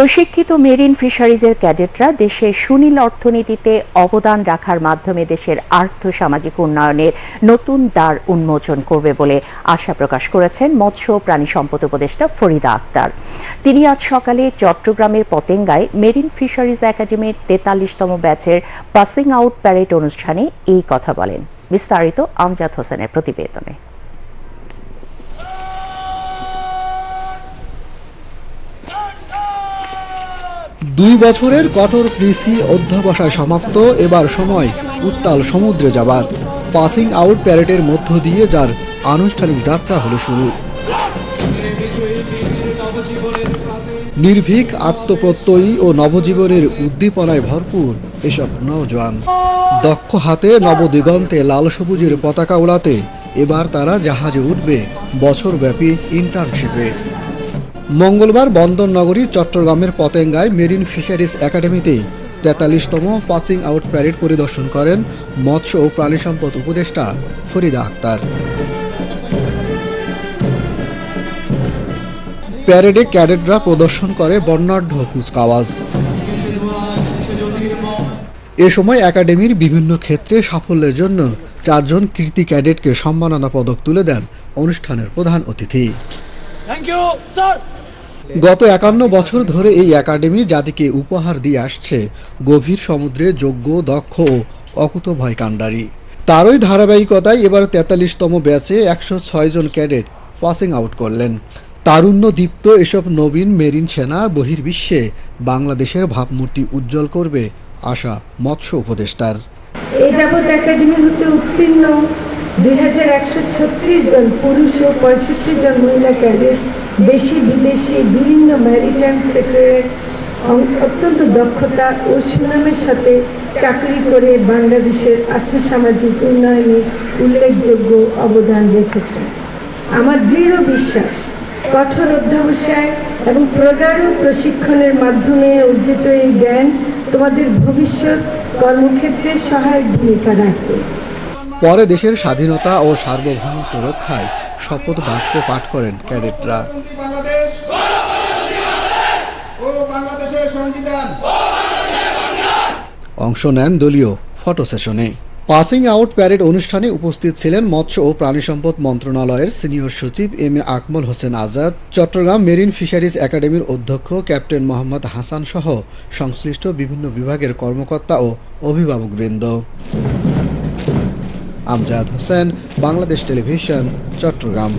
প্রশিক্ষিত মেরিন ফিশারিজের ক্যাডেটরা দেশের সুনীল অর্থনীতিতে অবদান রাখার মাধ্যমে দেশের আর্থসামাজিক উন্নয়নের নতুন দ্বার উন্মোচন করবে বলে আশা প্রকাশ করেছেন মৎস্য ও প্রাণী সম্পদ উপদেষ্টা ফরিদা আক্তার। তিনি আজ সকালে চট্টগ্রামের পতেঙ্গায় মেরিন ফিশারিজ একাডেমির ৪৩তম ব্যাচের পাসিং আউট প্যারেড অনুষ্ঠানে এই কথা বলেন। বিস্তারিত আমজাদ হোসেনের প্রতিবেদনে। ২ বছরের কঠোর কৃষি অধ্যবসায় সমাপ্ত, এবার সময় উত্তাল সমুদ্রে যাবার। পাসিং আউট প্যারেডের মধ্য দিয়ে যার আনুষ্ঠানিক যাত্রা হলো শুরু। নির্ভীক, আত্মপ্রত্যয়ী ও নবজীবনের উদ্দীপনায় ভরপুর এসব নওজোয়ান। দক্ষ হাতে নবদিগন্তে লাল সবুজের পতাকা ওড়াতে এবার তারা জাহাজে উঠবে বছরব্যাপী ইন্টার্নশিপে। মঙ্গলবার বন্দর নগরী চট্টগ্রামের পতেঙ্গায় মেরিন ফিশারিজ একাডেমিতে ৪৩তম পাসিং আউট প্যারেড পরিদর্শন করেন মৎস্য ও প্রাণী সম্পদ উপদেষ্টা ফরিদা আক্তার। প্যারেডে ক্যাডেটরা প্রদর্শন করে বর্ণাঢ্য কুচকাওয়াজ। এ সময় একাডেমির বিভিন্ন ক্ষেত্রে সাফল্যের জন্য ৪ জন কৃতি ক্যাডেটকে সম্মাননা পদক তুলে দেন অনুষ্ঠানের প্রধান অতিথি। গত ৫১ বছর ধরে এই একাডেমি জাতিকে উপহার দিয়ে আসছে গভীর সমুদ্রে যোগ্য, দক্ষ ও অকুতোভয় কাণ্ডারি। তারই ধারাবাহিকতায় এবার ৪৩তম ব্যাচে ১০৬ জন ক্যাডেট পাসিং আউট করলেন। তারুণ্য দীপ্ত এসব নবীন মেরিন সেনা বহির্বিশ্বে বাংলাদেশের ভাবমূর্তি উজ্জ্বল করবে আশা মৎস্য উপদেষ্টার। এই যাবৎ একাডেমি হতে উত্তীর্ণ ২১36 জন পুরুষ ও ৬৫ জন মহিলা ক্যাডেট দেশি বিদেশি বিভিন্ন ম্যারিটাইম সেক্টরে অত্যন্ত দক্ষতা ও সুনামের সাথে চাকরি করে বাংলাদেশের আর্থসামাজিক উন্নয়নে উল্লেখযোগ্য অবদান রেখেছে। আমার দৃঢ় বিশ্বাস, কঠোর অধ্যবসায় এবং প্রগাঢ় প্রশিক্ষণের মাধ্যমে অর্জিত এই জ্ঞান তোমাদের ভবিষ্যৎ কর্মক্ষেত্রে সহায়ক ভূমিকা রাখবে। পরে দেশের স্বাধীনতা ও সার্বভৌমত্ব রক্ষায় শপথ বাক্য পাঠ করেন ক্যাডেটরা। অংশ নেন দলীয় ফটো সেশনে। পাসিং আউট প্যারেড অনুষ্ঠানে উপস্থিত ছিলেন মৎস্য ও প্রাণী সম্পদ মন্ত্রণালয়ের সিনিয়র সচিব M A Akmal Hossain Azad, Chittagong marine fisheries একাডেমির অধ্যক্ষ ক্যাপ্টেন মোহাম্মদ হাসান সহ সংশ্লিষ্ট বিভিন্ন বিভাগের কর্মকর্তা ও অভিভাবকবৃন্দ। আমজাদ হোসেন, বাংলাদেশ টেলিভিশন, চট্টগ্রাম।